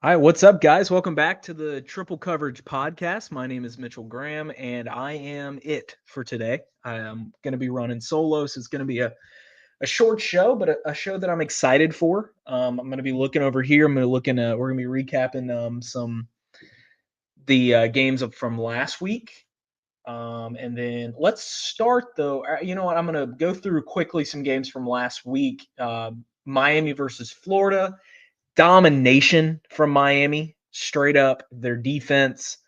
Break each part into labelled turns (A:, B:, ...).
A: Hi, what's up, guys? Welcome back to the Triple Coverage Podcast. My name is Mitchell Graham, and I am it for today. I am going to be running solo, so it's going to be a short show, but a show that I'm excited for. I'm going to be looking over here. We're going to be recapping some the games from last week. And then let's start though. You know what? I'm going to go through quickly some games from last week. Miami versus Florida. Domination from Miami, straight up. Their defense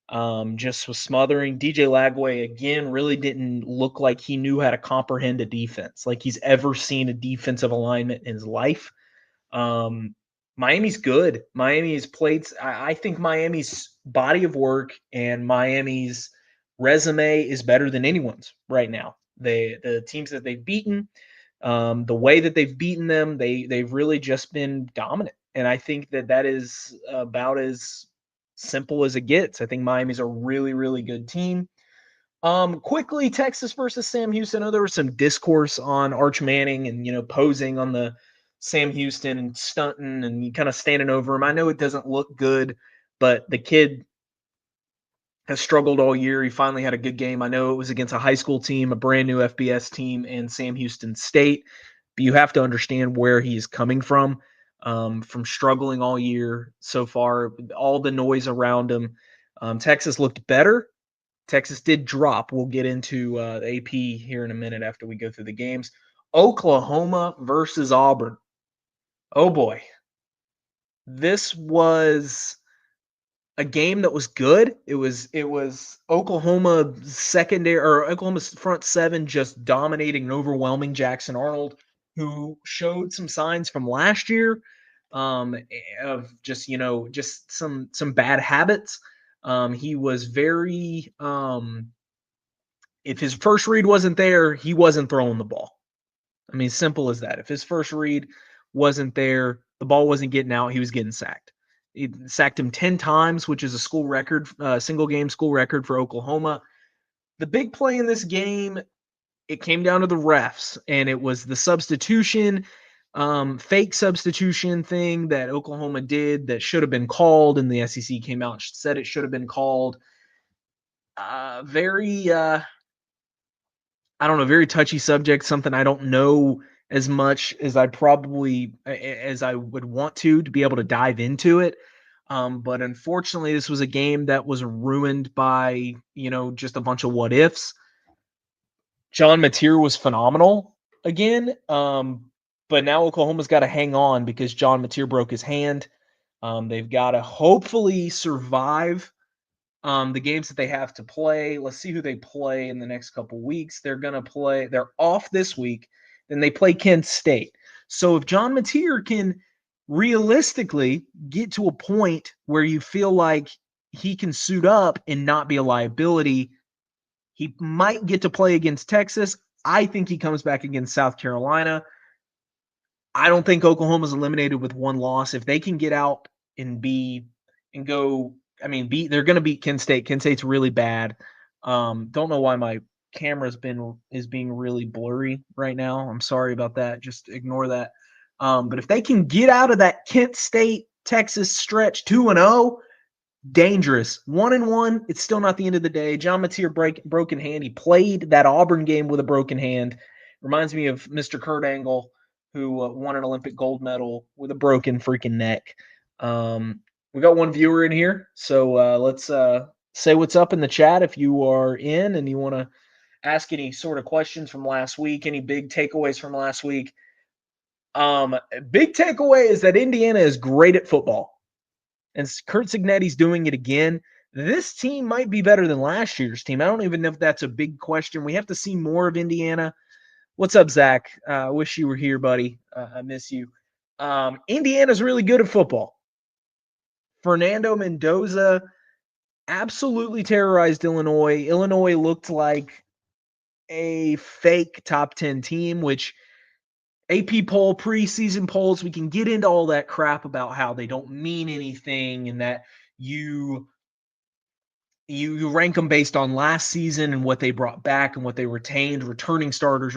A: just was smothering. DJ Lagway again really didn't look like he knew how to comprehend a defense, like he's ever seen a defensive alignment in his life. Um, Miami's good. Miami's played. I think Miami's body of work and Miami's resume is better than anyone's right now. The teams that they've beaten, the way that they've beaten them, they've really just been dominant, and I think that is about as simple as it gets. I think Miami's a really really good team. Quickly, Texas versus Sam Houston. I know there was some discourse on Arch Manning and posing on the Sam Houston and stunting and kind of standing over him. I know it doesn't look good, but the kid has struggled all year. He finally had a good game. I know it was against a high school team, a brand new FBS team, and Sam Houston State. But you have to understand where he's coming from struggling all year so far, all the noise around him. Texas looked better. Texas did drop. We'll get into the AP here in a minute after we go through the games. Oklahoma versus Auburn. Oh boy. This was a game that was good. It was Oklahoma secondary or Oklahoma's front seven just dominating and overwhelming Jackson Arnold, who showed some signs from last year um, of just some bad habits. He was very if his first read wasn't there, he wasn't throwing the ball. I mean, simple as that. If his first read wasn't there, the ball wasn't getting out, he was getting sacked. He sacked him 10 times, which is a school record, single game school record for Oklahoma. The big play in this game, it came down to the refs, and it was the substitution, fake substitution thing that Oklahoma did that should have been called, and the SEC came out and said it should have been called. Very I don't know, very touchy subject, something I don't know as much as I would want to be able to dive into it. But unfortunately, this was a game that was ruined by, just a bunch of what ifs. John Mateer was phenomenal again. But now Oklahoma's got to hang on because John Mateer broke his hand. They've got to hopefully survive the games that they have to play. Let's see who they play in the next couple weeks. They're off this week, then they play Kent State. So if John Mateer can realistically get to a point where you feel like he can suit up and not be a liability, he might get to play against Texas. I think he comes back against South Carolina. I don't think Oklahoma's eliminated with one loss. If they can get out and go, I mean, they're going to beat Kent State. Kent State's really bad. Don't know why my is being really blurry right now. I'm sorry about that. Just ignore that. But if they can get out of that Kent State Texas stretch 2-0, dangerous. 1-1, it's still not the end of the day. John Mateer broken hand. He played that Auburn game with a broken hand. Reminds me of Mr. Kurt Angle, who won an Olympic gold medal with a broken freaking neck. We got one viewer in here, so let's say what's up in the chat if you are in and you want to ask any sort of questions from last week, any big takeaways from last week. Big takeaway is that Indiana is great at football, and Kurt Cignetti's doing it again. This team might be better than last year's team. I don't even know if that's a big question. We have to see more of Indiana. What's up, Zach? I wish you were here, buddy. I miss you. Indiana's really good at football. Fernando Mendoza absolutely terrorized Illinois. Illinois looked like a fake top 10 team, which AP poll, preseason polls, we can get into all that crap about how they don't mean anything and that you rank them based on last season and what they brought back and what they retained, returning starters,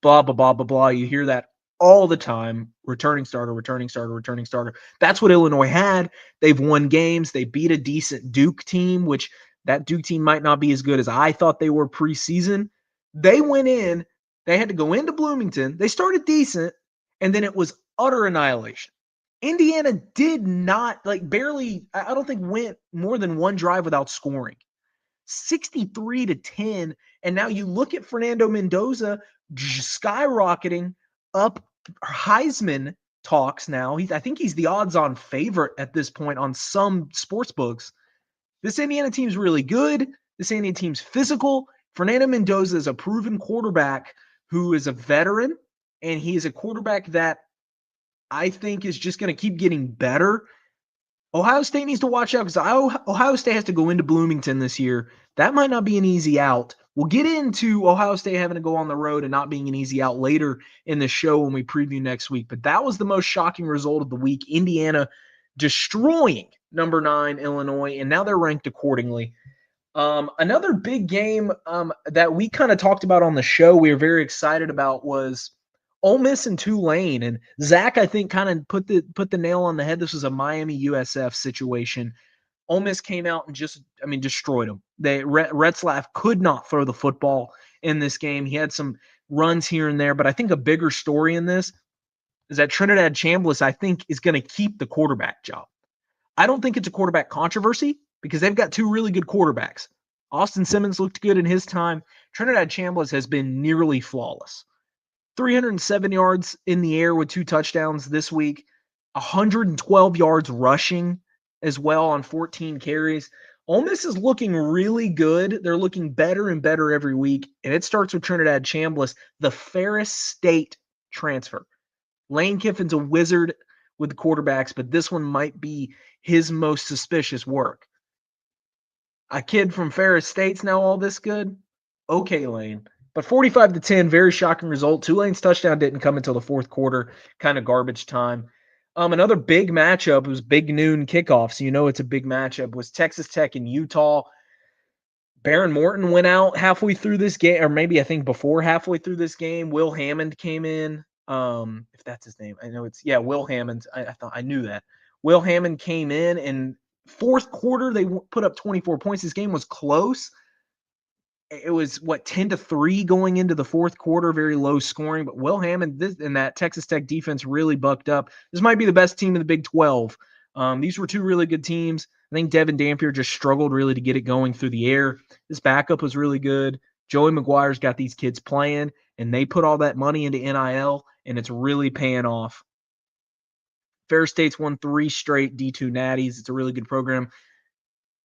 A: blah, blah, blah, blah, blah. You hear that all the time. Returning starter, returning starter, returning starter. That's what Illinois had. They've won games. They beat a decent Duke team, which that Duke team might not be as good as I thought they were preseason. They went in, they had to go into Bloomington. They started decent, and then it was utter annihilation. Indiana did not, like, barely, I don't think went more than one drive without scoring. 63-10. And now you look at Fernando Mendoza skyrocketing up Heisman talks now. I think he's the odds-on favorite at this point on some sports books. This Indiana team's really good. This Indiana team's physical. Fernando Mendoza is a proven quarterback who is a veteran, and he is a quarterback that I think is just going to keep getting better. Ohio State needs to watch out because Ohio State has to go into Bloomington this year. That might not be an easy out. We'll get into Ohio State having to go on the road and not being an easy out later in the show when we preview next week. But that was the most shocking result of the week. Indiana destroying number 9 Illinois, and now they're ranked accordingly. Another big game that we kind of talked about on the show we were very excited about was Ole Miss and Tulane. And Zach, I think, kind of put the nail on the head. This was a Miami USF situation. Ole Miss came out and destroyed them. Retzlaff could not throw the football in this game. He had some runs here and there, but I think a bigger story in this is that Trinidad Chambliss, I think, is going to keep the quarterback job. I don't think it's a quarterback controversy because they've got 2 really good quarterbacks. Austin Simmons looked good in his time. Trinidad Chambliss has been nearly flawless. 307 yards in the air with 2 touchdowns this week, 112 yards rushing as well on 14 carries. Ole Miss is looking really good. They're looking better and better every week, and it starts with Trinidad Chambliss, the Ferris State transfer. Lane Kiffin's a wizard with the quarterbacks, but this one might be his most suspicious work. A kid from Ferris State's now all this good? Okay, Lane. But 45-10, very shocking result. Tulane's touchdown didn't come until the fourth quarter, kind of garbage time. Another big matchup was big noon kickoff, so you know it's a big matchup, was Texas Tech and Utah. Baron Morton went out halfway through this game, or maybe I think before halfway through this game. Will Hammond came in. If that's his name. I know Will Hammond. I thought I knew that. Will Hammond came in, and fourth quarter, they put up 24 points. This game was close. It was 10-3 going into the fourth quarter, very low scoring. But Will Hammond and that Texas Tech defense really bucked up. This might be the best team in the Big 12. These were 2 really good teams. I think Devin Dampier just struggled really to get it going through the air. This backup was really good. Joey McGuire's got these kids playing, and they put all that money into NIL, and it's really paying off. Ferris State's won 3 straight D2 natties. It's a really good program.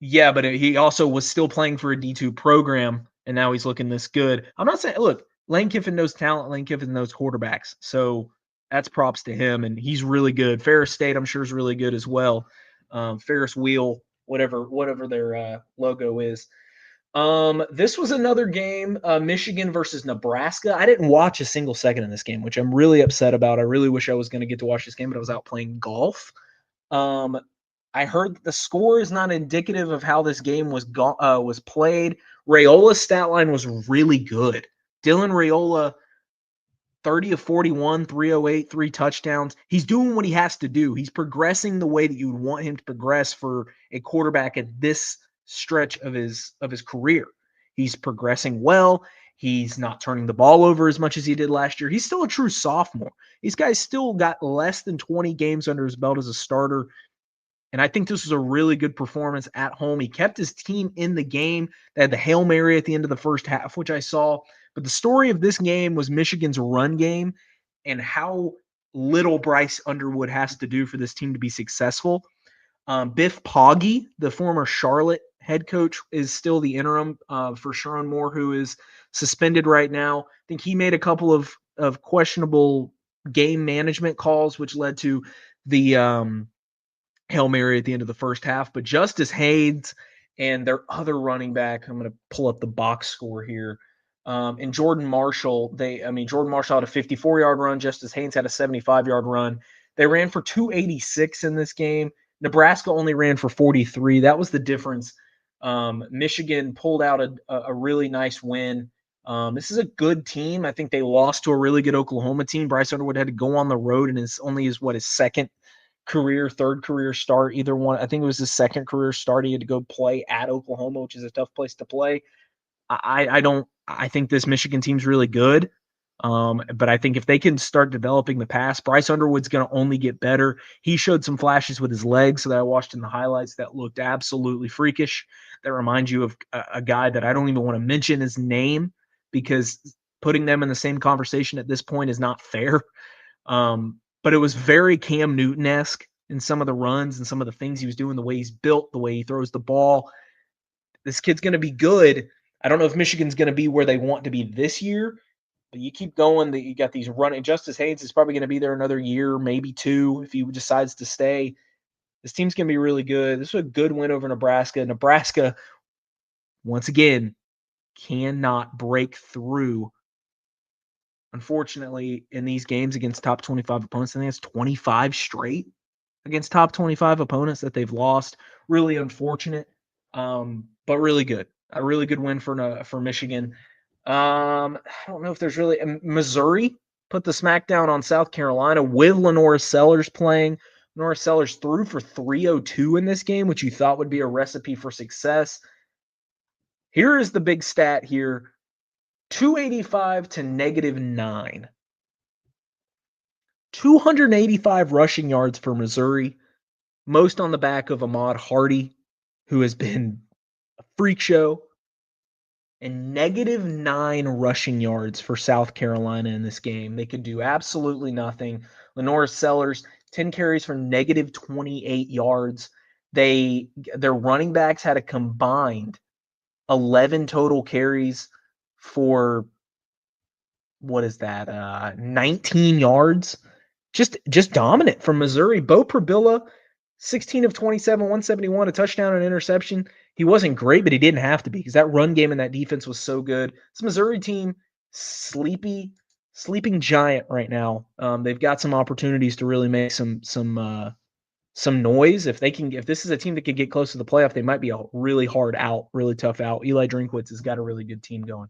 A: Yeah, but he also was still playing for a D2 program, and now he's looking this good. I'm not saying, look, Lane Kiffin knows talent. Lane Kiffin knows quarterbacks. So that's props to him, and he's really good. Ferris State, I'm sure, is really good as well. Ferris Wheel, whatever their logo is. This was another game, Michigan versus Nebraska. I didn't watch a single second in this game, which I'm really upset about. I really wish I was going to get to watch this game, but I was out playing golf. I heard that the score is not indicative of how this game was played. Raiola's stat line was really good. Dylan Raiola, 30 of 41, 308, 3 touchdowns. He's doing what he has to do. He's progressing the way that you would want him to progress for a quarterback at this stretch of his career. He's progressing well. He's not turning the ball over as much as he did last year. He's still a true sophomore. These guys still got less than 20 games under his belt as a starter. And I think this was a really good performance at home. He kept his team in the game. They had the Hail Mary at the end of the first half, which I saw. But the story of this game was Michigan's run game and how little Bryce Underwood has to do for this team to be successful. Biff Poggi, the former Charlotte head coach, is still the interim for Sherrone Moore, who is suspended right now. I think he made a couple of questionable game management calls, which led to the Hail Mary at the end of the first half. But Justice Haynes and their other running back, I'm going to pull up the box score here, and Jordan Marshall, Jordan Marshall had a 54-yard run. Justice Haynes had a 75-yard run. They ran for 286 in this game. Nebraska only ran for 43. That was the difference. Michigan pulled out a really nice win. This is a good team. I think they lost to a really good Oklahoma team. Bryce Underwood had to go on the road, and it's only his third career start. Either one, I think it was his second career start. He had to go play at Oklahoma, which is a tough place to play. I think this Michigan team's really good. But I think if they can start developing the pass, Bryce Underwood's going to only get better. He showed some flashes with his legs that I watched in the highlights that looked absolutely freakish. That reminds you of a guy that I don't even want to mention his name because putting them in the same conversation at this point is not fair. But it was very Cam Newton-esque in some of the runs and some of the things he was doing, the way he's built, the way he throws the ball. This kid's going to be good. I don't know if Michigan's going to be where they want to be this year, but you keep going. You got these running. Justice Haynes is probably going to be there another year, maybe two, if he decides to stay. This team's going to be really good. This was a good win over Nebraska. Nebraska, once again, cannot break through. Unfortunately, in these games against top 25 opponents, I think it's 25 straight against top 25 opponents that they've lost. Really unfortunate, but really good. A really good win for Michigan. I don't know if there's really Missouri put the smackdown on South Carolina with Lenora Sellers playing. Lenora Sellers threw for 302 in this game, which you thought would be a recipe for success. Here is the big stat here. 285 to -9. 285 rushing yards for Missouri, most on the back of Ahmad Hardy, who has been a freak show, and -9 rushing yards for South Carolina in this game. They could do absolutely nothing. Lenora Sellers, 10 carries for -28 yards. Their running backs had a combined 11 total carries for, what is that, 19 yards. Just dominant from Missouri. Bo Pribilla, 16 of 27, 171, a touchdown and interception. He wasn't great, but he didn't have to be because that run game and that defense was so good. This Missouri team, sleeping giant right now. They've got some opportunities to really make some noise. If this is a team that could get close to the playoff, they might be a really hard out, really tough out. Eli Drinkwitz has got a really good team going.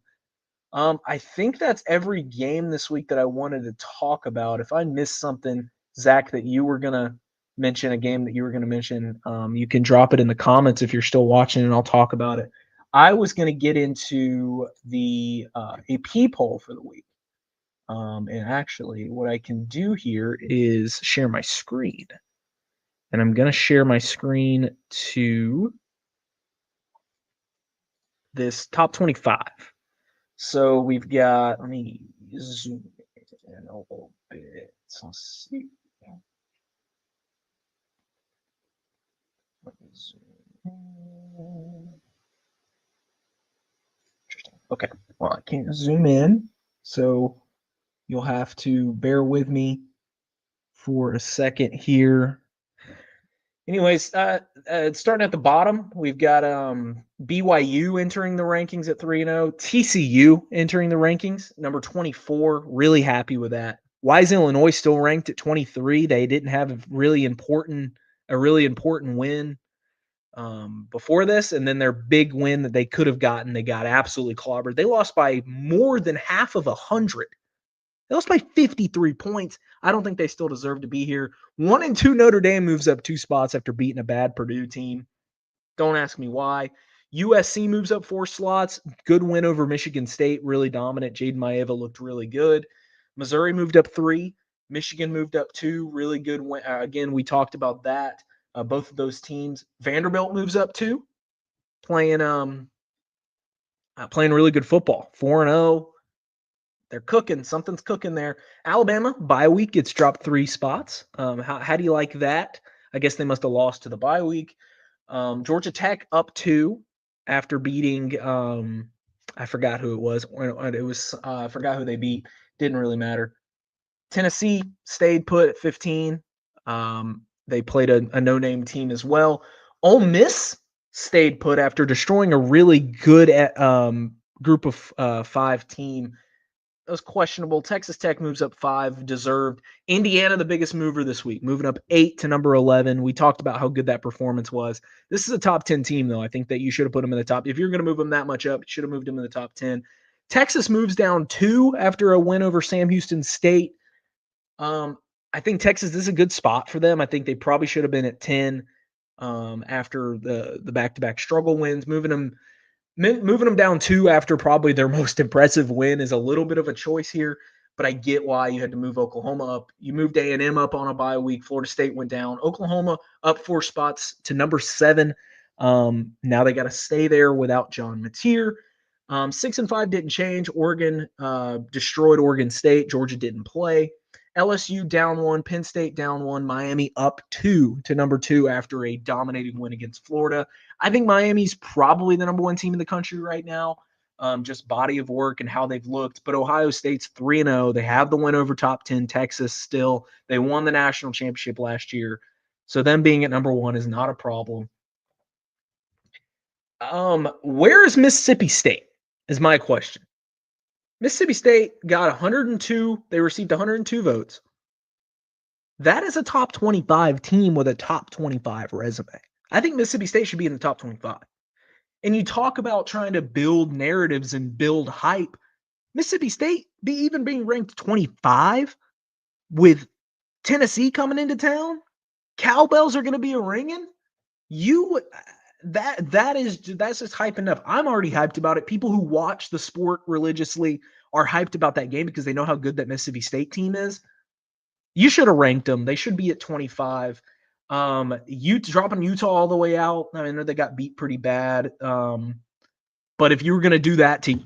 A: I think that's every game this week that I wanted to talk about. If I missed something, Zach, that you were going to mention, a game that you were going to mention, you can drop it in the comments if you're still watching, and I'll talk about it. I was going to get into the AP poll for the week. And actually, what I can do here is share my screen. And I'm going to share my screen to this top 25. So we've got, let me zoom in a little bit. So let's see. Let me zoom in. Interesting. Okay. Well, I can't zoom in, so you'll have to bear with me for a second here. Anyways, starting at the bottom, we've got BYU entering the rankings at 3-0, TCU entering the rankings, number 24. Really happy with that. Why is Illinois still ranked at 23? They didn't have a really important win before this, and then their big win that they could have gotten, they got absolutely clobbered. They lost by more than half of 100. They lost by 53 points. I don't think they still deserve to be here. 1-2 Notre Dame moves up 2 spots after beating a bad Purdue team. Don't ask me why. USC moves up 4 slots. Good win over Michigan State. Really dominant. Jaden Maeva looked really good. Missouri moved up 3. Michigan moved up 2. Really good win. Again, we talked about that. Both of those teams. Vanderbilt moves up 2. Playing really good football. 4-0. They're cooking. Something's cooking there. Alabama, bye week, gets dropped 3 spots. How do you like that? I guess they must have lost to the bye week. Georgia Tech up 2 after beating I forgot who it was. I forgot who they beat. Didn't really matter. Tennessee stayed put at 15. They played a no-name team as well. Ole Miss stayed put after destroying a really good group of 5 team. That was questionable. Texas Tech moves up 5, deserved. Indiana, the biggest mover this week, moving up 8 to number 11. We talked about how good that performance was. This is a top 10 team, though. I think that you should have put them in the top. If you're going to move them that much up, you should have moved them in the top 10. Texas moves down 2 after a win over Sam Houston State. I think Texas is a good spot for them. I think they probably should have been at 10 after the back-to-back struggle wins. Moving them down 2 after probably their most impressive win is a little bit of a choice here, but I get why you had to move Oklahoma up. You moved A&M up on a bye week. Florida State went down. Oklahoma up 4 spots to number 7. Now they got to stay there without John Mateer. 6 and 5 didn't change. Oregon destroyed Oregon State. Georgia didn't play. LSU down 1, Penn State down 1, Miami up 2 to number 2 after a dominating win against Florida. I think Miami's probably the number 1 team in the country right now, just body of work and how they've looked. But Ohio State's 3-0. They have the win over top 10 Texas still. They won the national championship last year. So them being at number 1 is not a problem. Where is Mississippi State is my question. Mississippi State got 102. They received 102 votes. That is a top 25 team with a top 25 resume. I think Mississippi State should be in the top 25. And you talk about trying to build narratives and build hype. Mississippi State even being ranked 25 with Tennessee coming into town. Cowbells are going to be ringing. That's just hype enough. I'm already hyped about it. People who watch the sport religiously are hyped about that game because they know how good that Mississippi State team is. You should have ranked them. They should be at 25. You dropping Utah all the way out. I mean, they got beat pretty bad. But if you were going to do that to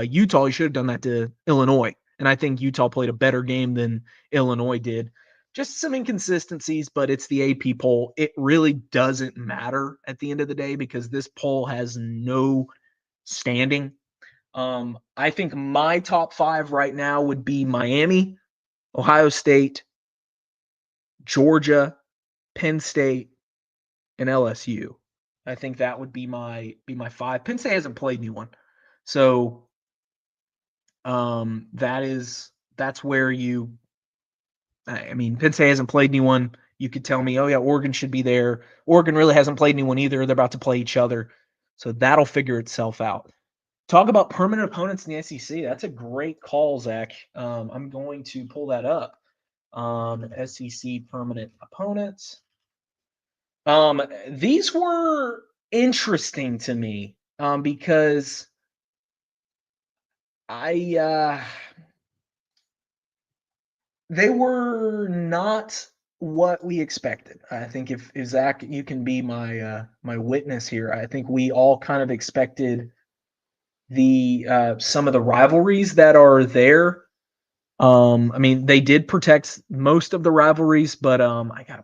A: Utah, you should have done that to Illinois. And I think Utah played a better game than Illinois did. Just some inconsistencies, but it's the AP poll. It really doesn't matter at the end of the day because this poll has no standing. I think my top 5 right now would be Miami, Ohio State, Georgia, Penn State, and LSU. I think that would be my 5. Penn State hasn't played anyone. So that's where you Penn State hasn't played anyone. You could tell me, oh yeah, Oregon should be there. Oregon really hasn't played anyone either. They're about to play each other. So that'll figure itself out. Talk about permanent opponents in the SEC. That's a great call, Zach. I'm going to pull that up. SEC permanent opponents. These were interesting to me because they were not what we expected. I think if Zach, you can be my witness here. I think we all kind of expected some of the rivalries that are there. They did protect most of the rivalries, but I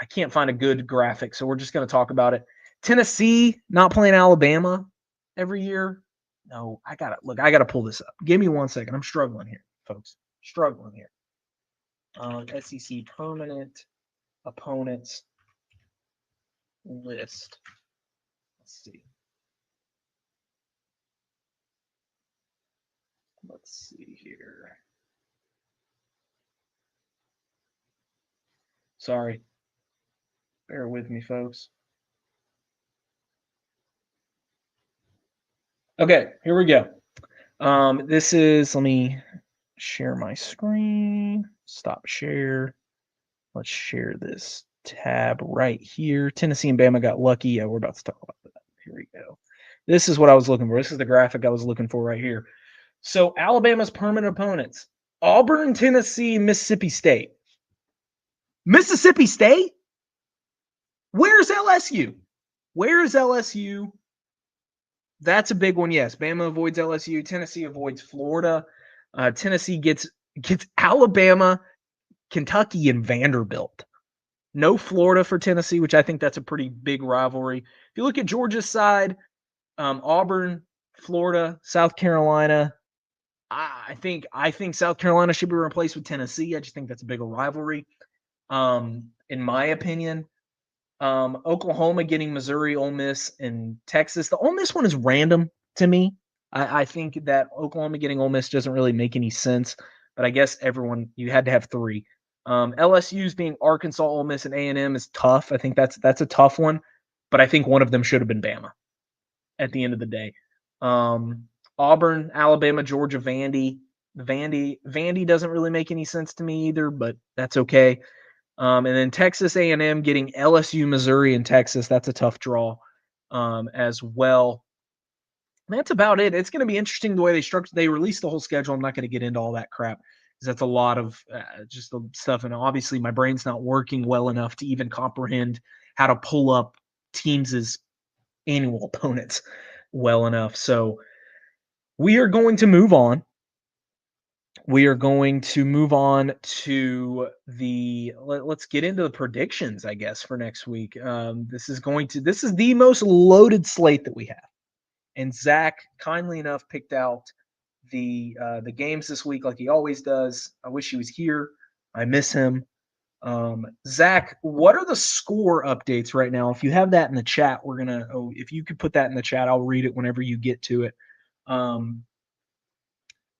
A: can't find a good graphic, so we're just going to talk about it. Tennessee not playing Alabama every year. No, I gotta pull this up. Give me 1 second. I'm struggling here, folks. Struggling here. SEC permanent opponents list. Let's see. Let's see here. Sorry. Bear with me, folks. Okay, here we go. This is, let me share my screen. Stop share. Let's share this tab right here. Tennessee and Bama got lucky. Yeah, we're about to talk about that. Here we go. This is what I was looking for. This is the graphic I was looking for right here. So Alabama's permanent opponents: Auburn, Tennessee, Mississippi State. Mississippi State? Where's LSU? Where is LSU? That's a big one, yes. Bama avoids LSU. Tennessee avoids Florida. Tennessee gets Alabama, Kentucky, and Vanderbilt. No Florida for Tennessee, which I think that's a pretty big rivalry. If you look at Georgia's side, Auburn, Florida, South Carolina. I think South Carolina should be replaced with Tennessee. I just think that's a bigger rivalry. In my opinion. Oklahoma getting Missouri, Ole Miss, and Texas. The Ole Miss one is random to me. I think that Oklahoma getting Ole Miss doesn't really make any sense, but I guess you had to have 3. LSU's being Arkansas, Ole Miss, and A&M is tough. I think that's a tough one, but I think one of them should have been Bama at the end of the day. Auburn, Alabama, Georgia, Vandy. Vandy doesn't really make any sense to me either, but that's okay. And then Texas A&M getting LSU, Missouri, and Texas. That's a tough draw as well. That's about it. It's going to be interesting the way they released the whole schedule. I'm not going to get into all that crap because that's a lot of just the stuff. And obviously, my brain's not working well enough to even comprehend how to pull up teams' annual opponents well enough. So we are going to move on. We are going to move on to let's get into the predictions, I guess, for next week. This is the most loaded slate that we have. And Zach, kindly enough, picked out the games this week like he always does. I wish he was here. I miss him. Zach, what are the score updates right now? If you have that in the chat, if you could put that in the chat, I'll read it whenever you get to it.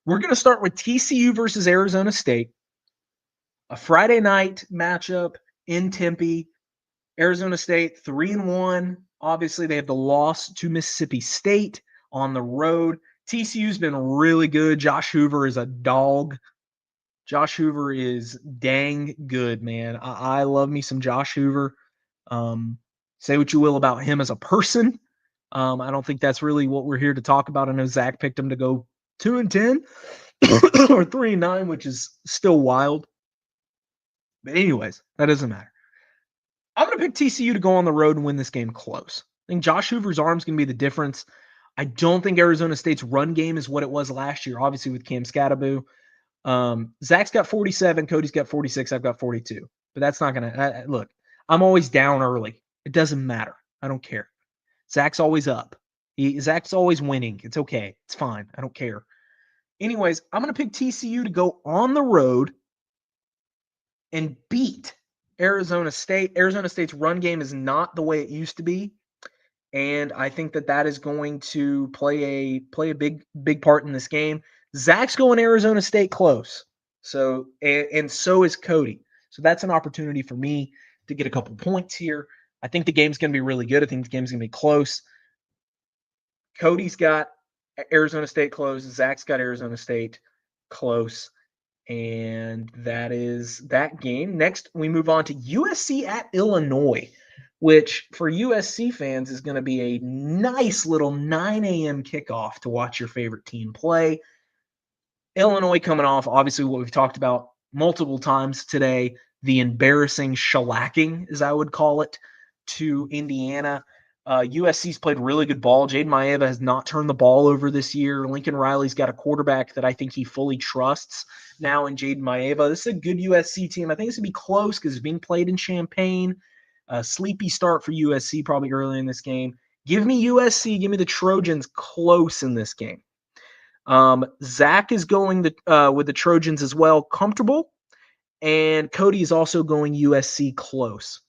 A: We're going to start with TCU versus Arizona State, a Friday night matchup in Tempe. Arizona State 3-1. Obviously, they have the loss to Mississippi State on the road. TCU's been really good. Josh Hoover is a dog. Josh Hoover is dang good, man. I love me some Josh Hoover. Say what you will about him as a person. I don't think that's really what we're here to talk about. I know Zach picked him to go 2-10 or 3-9, which is still wild. But anyways, that doesn't matter. I'm going to pick TCU to go on the road and win this game close. I think Josh Hoover's arm's going to be the difference. I don't think Arizona State's run game is what it was last year, obviously with Cam Skattebo. Zach's got 47, Cody's got 46, I've got 42. But that's not going to look. I'm always down early. It doesn't matter. I don't care. Zach's always up. Zach's always winning. It's okay. It's fine. I don't care. Anyways, I'm going to pick TCU to go on the road and beat Arizona State. Arizona State's run game is not the way it used to be. And I think that is going to play a big part in this game. Zach's going Arizona State close. So and so is Cody. So that's an opportunity for me to get a couple points here. I think the game's going to be really good. I think the game's going to be close. Cody's got Arizona State close. Zach's got Arizona State close. And that is that game. Next, we move on to USC at Illinois, which for USC fans is going to be a nice little 9 a.m. kickoff to watch your favorite team play. Illinois coming off, obviously, what we've talked about multiple times today, the embarrassing shellacking, as I would call it, to Indiana. USC's played really good ball. Jaden Maeva has not turned the ball over this year. Lincoln Riley's got a quarterback that I think he fully trusts now in Jaden Maeva. This is a good USC team. I think it's going to be close because it's being played in Champaign. A sleepy start for USC probably early in this game. Give me USC. Give me the Trojans close in this game. Zach is going with the Trojans as well, comfortable. And Cody is also going USC close.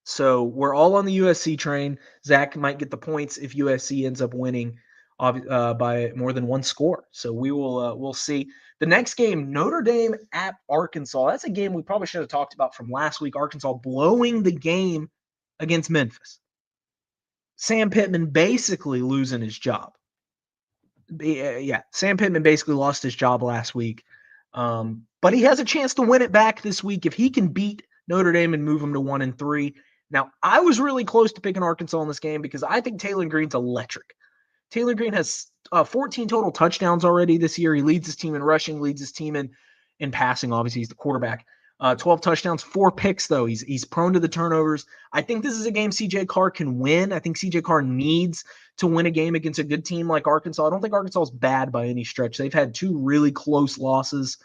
A: So we're all on the USC train. Zach might get the points if USC ends up winning by more than one score. So we'll see. The next game, Notre Dame at Arkansas. That's a game we probably should have talked about from last week. Arkansas blowing the game against Memphis. Sam Pittman basically losing his job. Yeah, Sam Pittman basically lost his job last week. But he has a chance to win it back this week if he can beat Notre Dame and move them to 1-3. Now, I was really close to picking Arkansas in this game because I think Taylor Green's electric. Taylor Green has 14 total touchdowns already this year. He leads his team in rushing, leads his team in passing. Obviously, he's the quarterback. 12 touchdowns, 4 picks, though. He's prone to the turnovers. I think this is a game CJ Carr can win. I think CJ Carr needs to win a game against a good team like Arkansas. I don't think Arkansas is bad by any stretch. They've had 2 really close losses.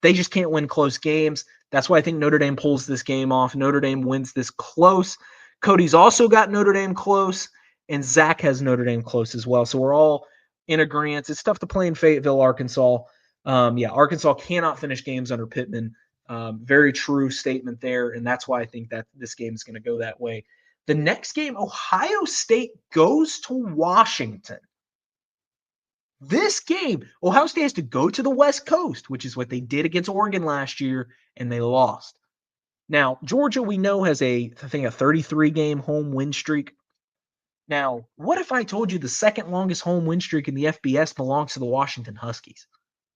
A: They just can't win close games. That's why I think Notre Dame pulls this game off. Notre Dame wins this close. Cody's also got Notre Dame close, and Zach has Notre Dame close as well. So we're all in agreement. It's tough to play in Fayetteville, Arkansas. Arkansas cannot finish games under Pittman. Very true statement there, and that's why I think that this game is going to go that way. The next game, Ohio State goes to Washington. This game, Ohio State has to go to the West Coast, which is what they did against Oregon last year, and they lost. Now, Georgia, we know, has I think a 33-game home win streak. Now, what if I told you the second longest home win streak in the FBS belongs to the Washington Huskies?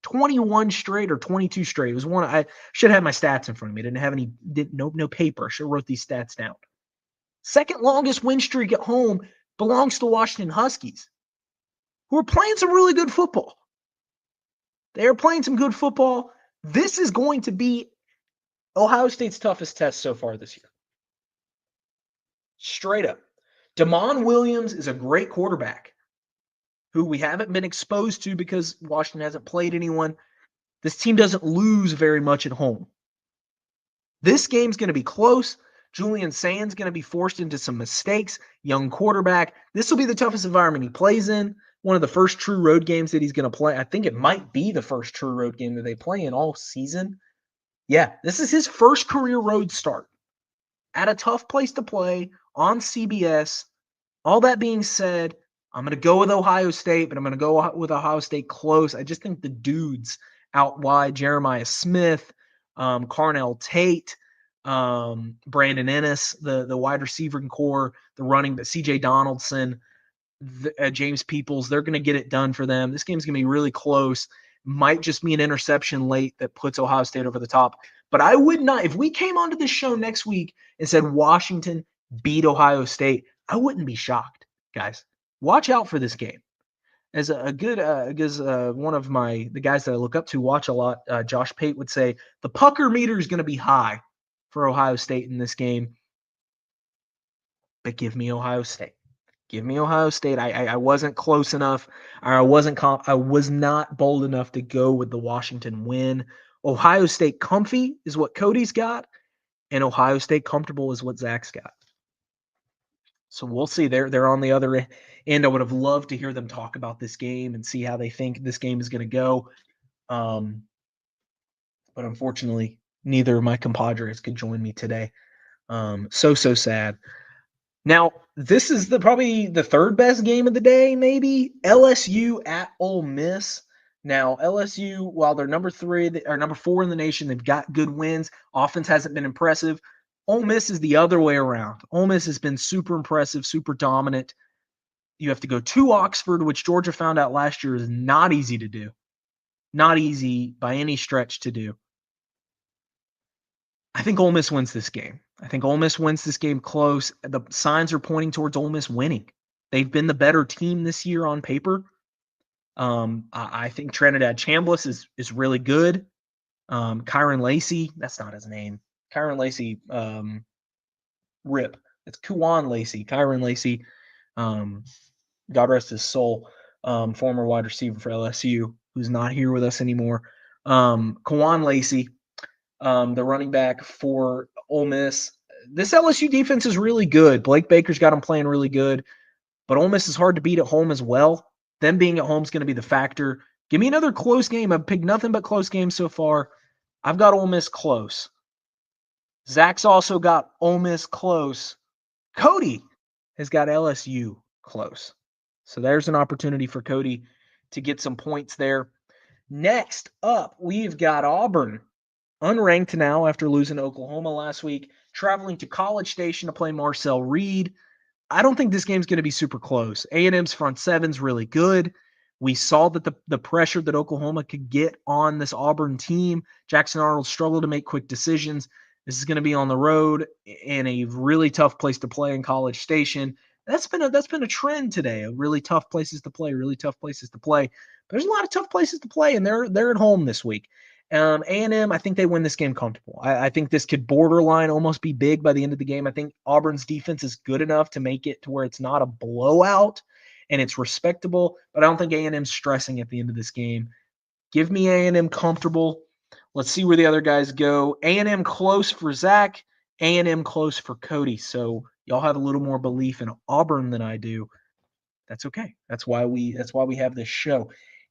A: 21 straight or 22 straight. It was one I should have my stats in front of me. Didn't have any no paper. I should have wrote these stats down. Second longest win streak at home belongs to the Washington Huskies, who are playing some really good football. They are playing some good football. This is going to be Ohio State's toughest test so far this year. Straight up. Damon Williams is a great quarterback who we haven't been exposed to because Washington hasn't played anyone. This team doesn't lose very much at home. This game's going to be close. Julian Sand's going to be forced into some mistakes. Young quarterback. This will be the toughest environment he plays in. One of the first true road games that he's going to play. I think it might be the first true road game that they play in all season. Yeah, this is his first career road start at a tough place to play on CBS. All that being said, I'm going to go with Ohio State, but I'm going to go with Ohio State close. I just think the dudes out wide, Jeremiah Smith, Carnell Tate, Brandon Ennis, the wide receiving core, the running, CJ Donaldson, James Peoples, they're going to get it done for them. This game's going to be really close. Might just be an interception late that puts Ohio State over the top. But I would not, if we came onto this show next week and said Washington beat Ohio State, I wouldn't be shocked, guys. Watch out for this game. As one of the guys that I look up to watch a lot, Josh Pate would say, the pucker meter is going to be high for Ohio State in this game. But give me Ohio State. Give me Ohio State. I wasn't close enough. I was not bold enough to go with the Washington win. Ohio State comfy is what Cody's got, and Ohio State comfortable is what Zach's got. So we'll see. They're on the other end. I would have loved to hear them talk about this game and see how they think this game is going to go. But unfortunately, neither of my compadres could join me today. So sad. Now, this is probably the third best game of the day, maybe. LSU at Ole Miss. Now, LSU, while they're number 4 in the nation, they've got good wins. Offense hasn't been impressive. Ole Miss is the other way around. Ole Miss has been super impressive, super dominant. You have to go to Oxford, which Georgia found out last year is not easy to do. Not easy by any stretch to do. I think Ole Miss wins this game. I think Ole Miss wins this game close. The signs are pointing towards Ole Miss winning. They've been the better team this year on paper. I think Trinidad Chambliss is really good. Kyron Lacey, that's not his name. Kyron Lacey, rip. It's Kuwan Lacey. Kyron Lacey, God rest his soul, former wide receiver for LSU, who's not here with us anymore. Kuwan Lacey, the running back for Ole Miss. This LSU defense is really good. Blake Baker's got them playing really good, but Ole Miss is hard to beat at home as well. Them being at home is going to be the factor. Give me another close game. I've picked nothing but close games so far. I've got Ole Miss close. Zach's also got Ole Miss close. Cody has got LSU close. So there's an opportunity for Cody to get some points there. Next up, we've got Auburn, unranked now after losing to Oklahoma last week, traveling to College Station to play Marcel Reed. I don't think this game's going to be super close. A&M's front seven's really good. We saw that the pressure that Oklahoma could get on this Auburn team. Jackson Arnold struggled to make quick decisions. This is going to be on the road in a really tough place to play in College Station. That's been a trend today. Really tough places to play. But there's a lot of tough places to play, and they're at home this week. A&M, I think they win this game comfortable. I think this could borderline almost be big by the end of the game. I think Auburn's defense is good enough to make it to where it's not a blowout and it's respectable, but I don't think A&M's stressing at the end of this game. Give me A&M comfortable. Let's see where the other guys go. A&M close for Zach, A&M close for Cody. So y'all have a little more belief in Auburn than I do. That's okay. That's why we have this show.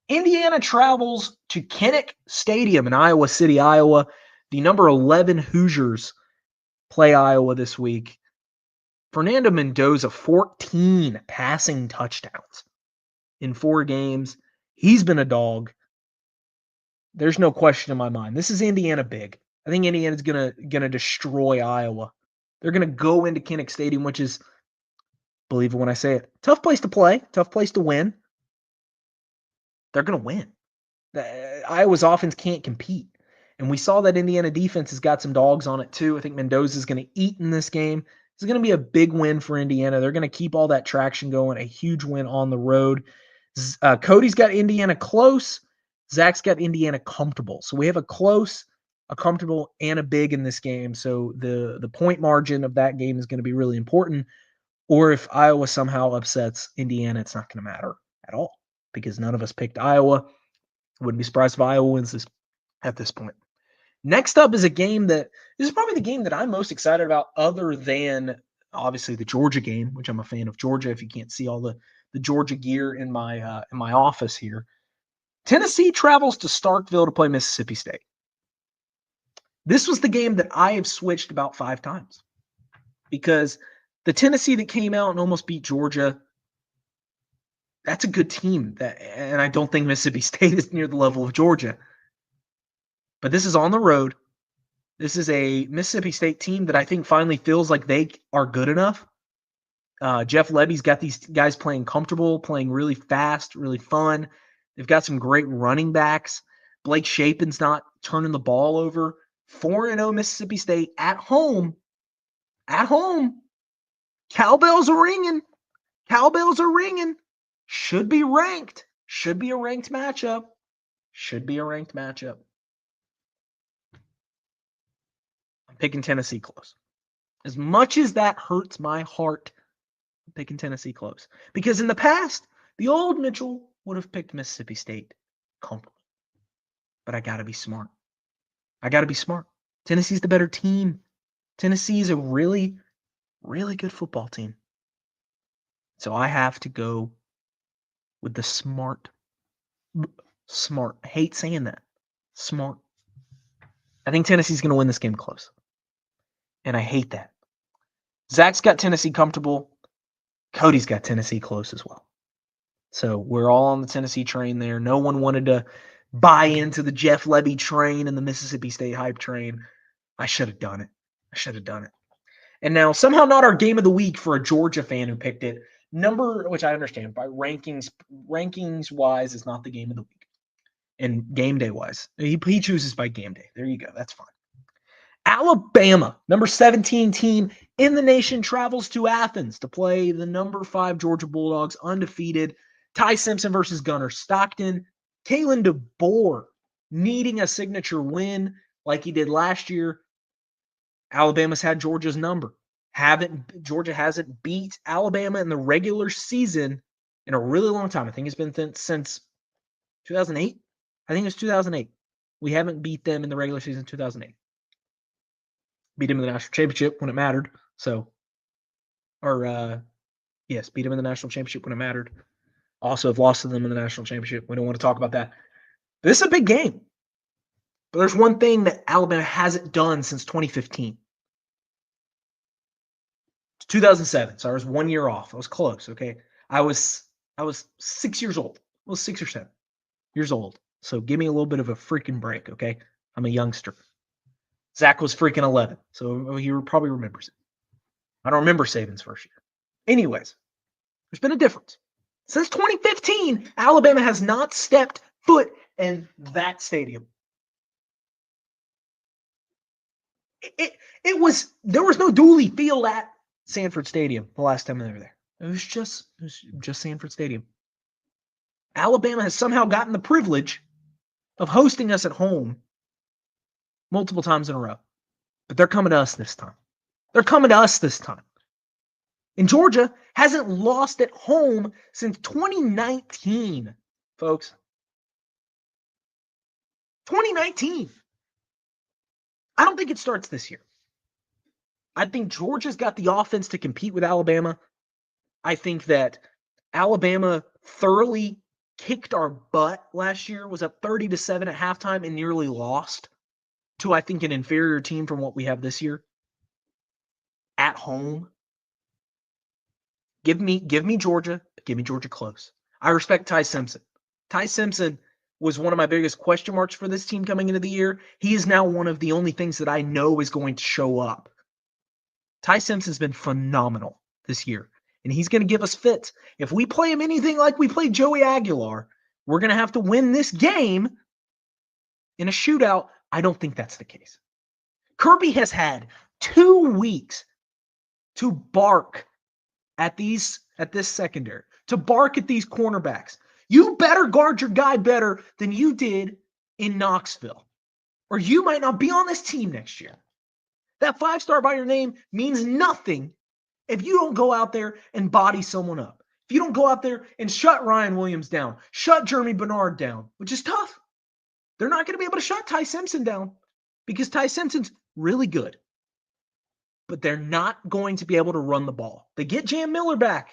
A: Indiana travels to Kinnick Stadium in Iowa City, Iowa. The number 11 Hoosiers play Iowa this week. Fernando Mendoza, 14 passing touchdowns in 4 games. He's been a dog. There's no question in my mind. This is Indiana big. I think Indiana's gonna destroy Iowa. They're gonna go into Kinnick Stadium, which is Believe it when I say it. Tough place to play, tough place to win. They're going to win. Iowa's offense can't compete. And we saw that Indiana defense has got some dogs on it too. I think Mendoza is going to eat in this game. It's going to be a big win for Indiana. They're going to keep all that traction going, a huge win on the road. Cody's got Indiana close. Zach's got Indiana comfortable. So we have a close, a comfortable, and a big in this game. So the point margin of that game is going to be really important. Or if Iowa somehow upsets Indiana, it's not going to matter at all because none of us picked Iowa. Wouldn't be surprised if Iowa wins this at this point. Next up is a game that this is probably the game that I'm most excited about, other than obviously the Georgia game, which I'm a fan of Georgia. If you can't see all the Georgia gear in my office here, Tennessee travels to Starkville to play Mississippi State. This was the game that I have switched about 5 times because the Tennessee that came out and almost beat Georgia, that's a good team. And I don't think Mississippi State is near the level of Georgia. But this is on the road. This is a Mississippi State team that I think finally feels like they are good enough. Jeff Lebby's got these guys playing comfortable, playing really fast, really fun. They've got some great running backs. Blake Shapen's not turning the ball over. 4-0 Mississippi State at home. At home. Cowbells are ringing. Cowbells are ringing. Should be ranked. Should be a ranked matchup. Should be a ranked matchup. I'm picking Tennessee close. As much as that hurts my heart, I'm picking Tennessee close. Because in the past, the old Mitchell would have picked Mississippi State comfortably. But I got to be smart. I got to be smart. Tennessee's the better team. Tennessee is a really, really good football team. So I have to go with the smart. Smart. I hate saying that. Smart. I think Tennessee's going to win this game close. And I hate that. Zach's got Tennessee comfortable. Cody's got Tennessee close as well. So we're all on the Tennessee train there. No one wanted to buy into the Jeff Lebby train and the Mississippi State hype train. I should have done it. I should have done it. And now somehow not our game of the week for a Georgia fan who picked it. Which I understand, by rankings wise is not the game of the week. And game day wise. He chooses by game day. There you go. That's fine. Alabama, number 17 team in the nation, travels to Athens to play the number 5 Georgia Bulldogs, undefeated. Ty Simpson versus Gunnar Stockton. Kalen DeBoer needing a signature win like he did last year. Alabama's had Georgia's number. Georgia hasn't beat Alabama in the regular season in a really long time. I think it's been since 2008. I think it's 2008. We haven't beat them in the regular season in 2008. Beat them in the national championship when it mattered. Beat them in the national championship when it mattered. Also have lost to them in the national championship. We don't want to talk about that. But this is a big game. But there's one thing that Alabama hasn't done since 2015. 2007. So I was 1 year off. I was close, okay? I was 6 years old. I was 6 or 7 years old. So give me a little bit of a freaking break, okay? I'm a youngster. Zach was freaking 11. So he probably remembers it. I don't remember Saban's first year. Anyways, there's been a difference. Since 2015, Alabama has not stepped foot in that stadium. There was no Dooley Field at Sanford Stadium the last time they were there. It was just Sanford Stadium. Alabama has somehow gotten the privilege of hosting us at home multiple times in a row. But they're coming to us this time. They're coming to us this time. And Georgia hasn't lost at home since 2019, folks. 2019. I don't think it starts this year. I think Georgia's got the offense to compete with Alabama. I think that Alabama thoroughly kicked our butt last year, was up 30-7 at halftime and nearly lost to, I think, an inferior team from what we have this year. At home. Give me Georgia. Give me Georgia close. I respect Ty Simpson. Ty Simpson was one of my biggest question marks for this team coming into the year. He is now one of the only things that I know is going to show up. Ty Simpson's been phenomenal this year. and he's going to give us fits. If we play him anything like we played Joey Aguilar, we're going to have to win this game in a shootout. I don't think that's the case. Kirby has had 2 weeks to bark at this secondary, to bark at these cornerbacks. You better guard your guy better than you did in Knoxville, or you might not be on this team next year. That 5-star by your name means nothing if you don't go out there and body someone up. If you don't go out there and shut Ryan Williams down, shut Jeremy Bernard down, which is tough. They're not going to be able to shut Ty Simpson down because Ty Simpson's really good. But they're not going to be able to run the ball. They get Jam Miller back.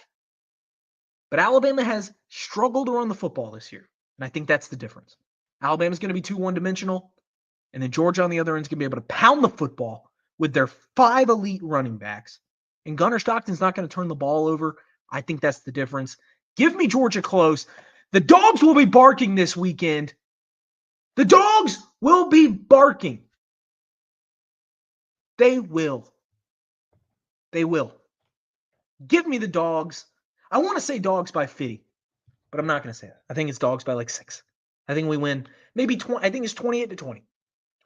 A: But Alabama has struggled to run the football this year. And I think that's the difference. Alabama's going to be too one-dimensional. And then Georgia on the other end is going to be able to pound the football with their 5 elite running backs. And Gunnar Stockton's not going to turn the ball over. I think that's the difference. Give me Georgia close. The dogs will be barking this weekend. The dogs will be barking. They will. They will. Give me the dogs. I want to say dogs by 50, but I'm not going to say that. I think it's dogs by like 6. I think we win maybe 20. I think it's 28-20.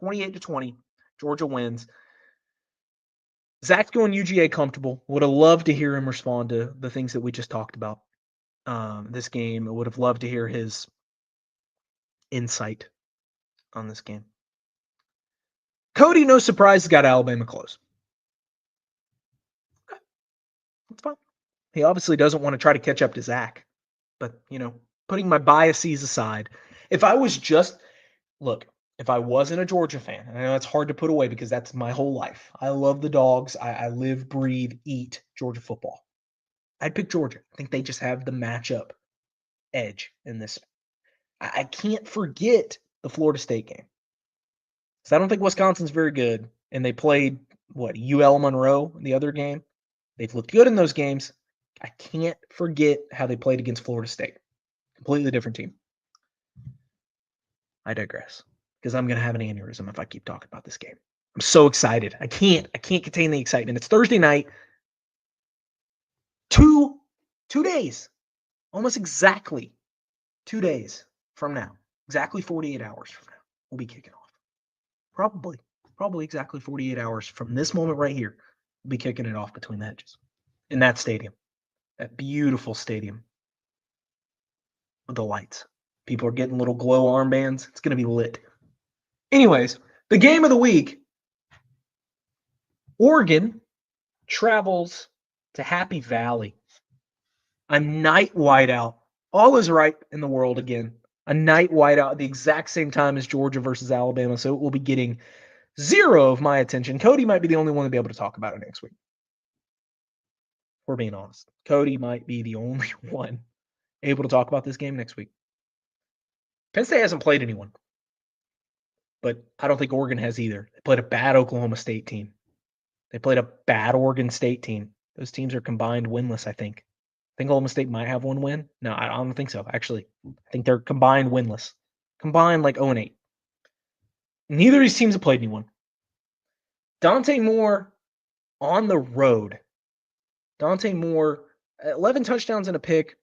A: 28-20. Georgia wins. Zach's going UGA comfortable. Would have loved to hear him respond to the things that we just talked about this game. I would have loved to hear his insight on this game. Cody, no surprise, got Alabama close. That's fine. He obviously doesn't want to try to catch up to Zach. But, putting my biases aside, if I wasn't a Georgia fan, and I know it's hard to put away because that's my whole life. I love the dogs. I live, breathe, eat Georgia football. I'd pick Georgia. I think they just have the matchup edge in this. I can't forget the Florida State game. So I don't think Wisconsin's very good. And they played, UL Monroe in the other game. They've looked good in those games. I can't forget how they played against Florida State. Completely different team. I digress. Because I'm going to have an aneurysm if I keep talking about this game. I'm so excited. I can't contain the excitement. It's Thursday night. 2 days. Almost exactly 2 days from now. Exactly 48 hours from now. We'll be kicking off. Probably exactly 48 hours from this moment right here. We'll be kicking it off between the hedges. In that stadium. That beautiful stadium. With the lights. People are getting little glow armbands. It's going to be lit. Anyways, the game of the week. Oregon travels to Happy Valley. A night whiteout. All is right in the world again. A night whiteout at the exact same time as Georgia versus Alabama. So it will be getting 0 of my attention. Cody might be the only one to be able to talk about it next week. We're being honest. Cody might be the only one able to talk about this game next week. Penn State hasn't played anyone. But I don't think Oregon has either. They played a bad Oklahoma State team. They played a bad Oregon State team. Those teams are combined winless, I think. I think Oklahoma State might have 1 win. No, I don't think so, actually. I think they're combined winless. Combined like 0-8. Neither of these teams have played anyone. Dante Moore on the road. Dante Moore, 11 touchdowns and a pick.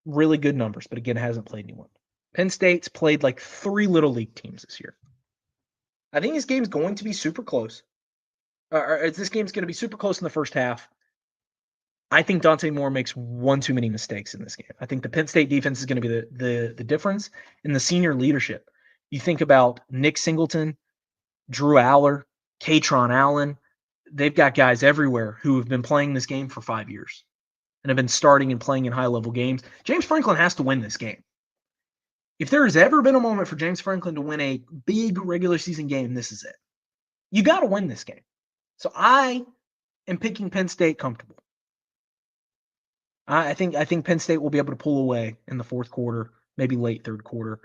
A: Really good numbers, but again, hasn't played anyone. Penn State's played like 3 Little League teams this year. I think this game's going to be super close. This game's going to be super close in the first half. I think Dante Moore makes 1 too many mistakes in this game. I think the Penn State defense is going to be the difference in the senior leadership. You think about Nick Singleton, Drew Aller, Katron Allen. They've got guys everywhere who have been playing this game for 5 years and have been starting and playing in high-level games. James Franklin has to win this game. If there has ever been a moment for James Franklin to win a big regular season game, this is it. You got to win this game. So I am picking Penn State comfortable. I think Penn State will be able to pull away in the fourth quarter, maybe late third quarter.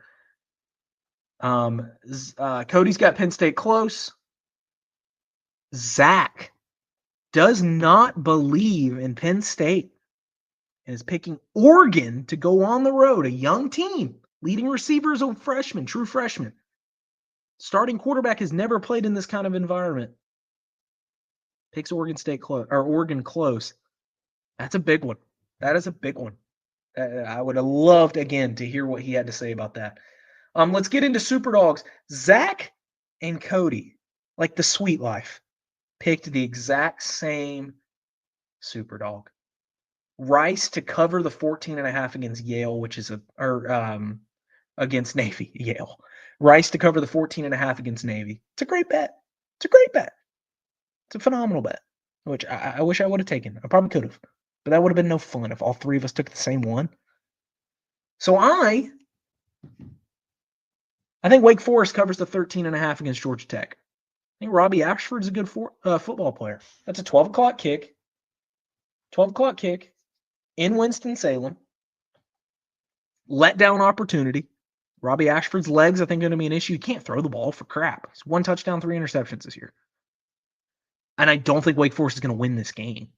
A: Cody's got Penn State close. Zach does not believe in Penn State and is picking Oregon to go on the road, a young team. Leading receivers a freshman, true freshman. Starting quarterback has never played in this kind of environment. Picks Oregon State close or Oregon close. That's a big one. That is a big one. I would have loved, again, to hear what he had to say about that. Let's get into Super Dogs. Zach and Cody, like the Sweet Life, picked the exact same Super Dog. Rice to cover the 14.5 against Yale, which is against Navy, Yale. Rice to cover the 14.5 against Navy. It's a great bet. It's a great bet. It's a phenomenal bet, which I wish I would have taken. I probably could have, but that would have been no fun if all three of us took the same one. So I think Wake Forest covers the 13.5 against Georgia Tech. I think Robbie Ashford's a good football player. That's a 12 o'clock kick. 12 o'clock kick in Winston-Salem. Letdown opportunity. Robbie Ashford's legs, I think, are going to be an issue. He can't throw the ball for crap. He's 1 touchdown, 3 interceptions this year. And I don't think Wake Forest is going to win this game.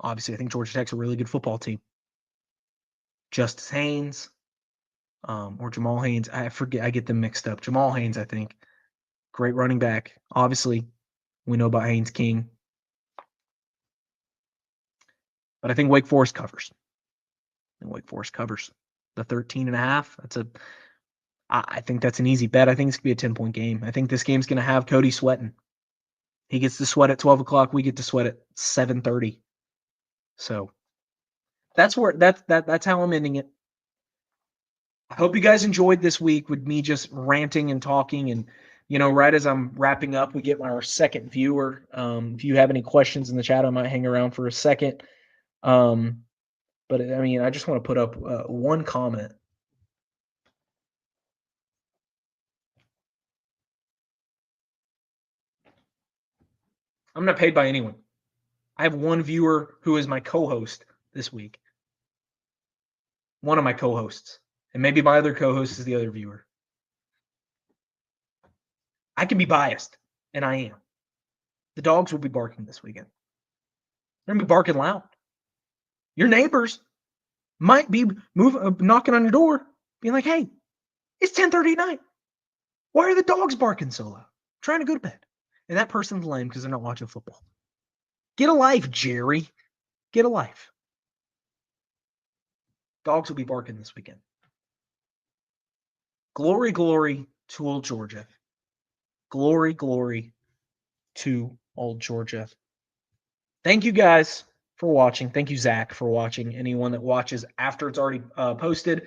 A: Obviously, I think Georgia Tech's a really good football team. Justice Haynes or Jamal Haynes. I forget. I get them mixed up. Jamal Haynes, I think. Great running back. Obviously, we know about Haynes King. But I think Wake Forest covers. Wake Forest covers the 13.5. I think that's an easy bet. I think it's going to be a 10-point game. I think this game's going to have Cody sweating. He gets to sweat at 12 o'clock. We get to sweat at 7:30. So that's how I'm ending it. I hope you guys enjoyed this week with me just ranting and talking. And, right as I'm wrapping up, we get our second viewer. If you have any questions in the chat, I might hang around for a second. But I just want to put up one comment. I'm not paid by anyone. I have one viewer who is my co-host this week. One of my co-hosts. And maybe my other co-host is the other viewer. I can be biased, and I am. The dogs will be barking this weekend. They're going to be barking loud. Your neighbors might be knocking on your door, being like, hey, it's 10:30 at night. Why are the dogs barking so loud? I'm trying to go to bed. And that person's lame because they're not watching football. Get a life, Jerry. Get a life. Dogs will be barking this weekend. Glory, glory to old Georgia. Glory, glory to old Georgia. Thank you guys for watching. Thank you, Zach, for watching. Anyone that watches after it's already posted,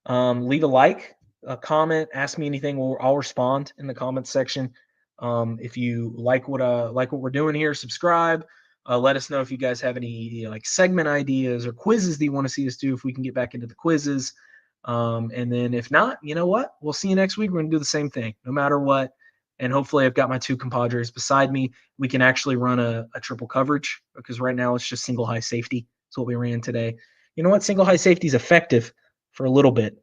A: leave a like, a comment, ask me anything. I'll respond in the comments section. If you like what we're doing here, subscribe. Let us know if you guys have any segment ideas or quizzes that you want to see us do. If we can get back into the quizzes, and then if not, you know what? We'll see you next week. We're gonna do the same thing, no matter what. And hopefully, I've got my two compadres beside me. We can actually run a triple coverage because right now it's just single high safety. That's what we ran today. You know what? Single high safety is effective for a little bit,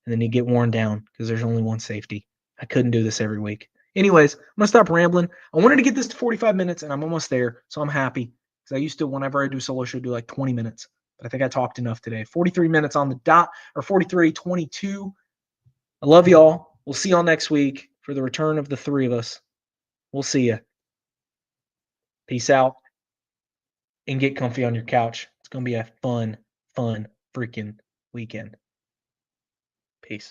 A: and then you get worn down because there's only one safety. I couldn't do this every week. Anyways, I'm going to stop rambling. I wanted to get this to 45 minutes, and I'm almost there, so I'm happy. Because I used to, whenever I do solo show, do like 20 minutes. But I think I talked enough today. 43 minutes on the dot, or 43:22. I love y'all. We'll see y'all next week for the return of the three of us. We'll see you. Peace out. And get comfy on your couch. It's going to be a fun freaking weekend. Peace.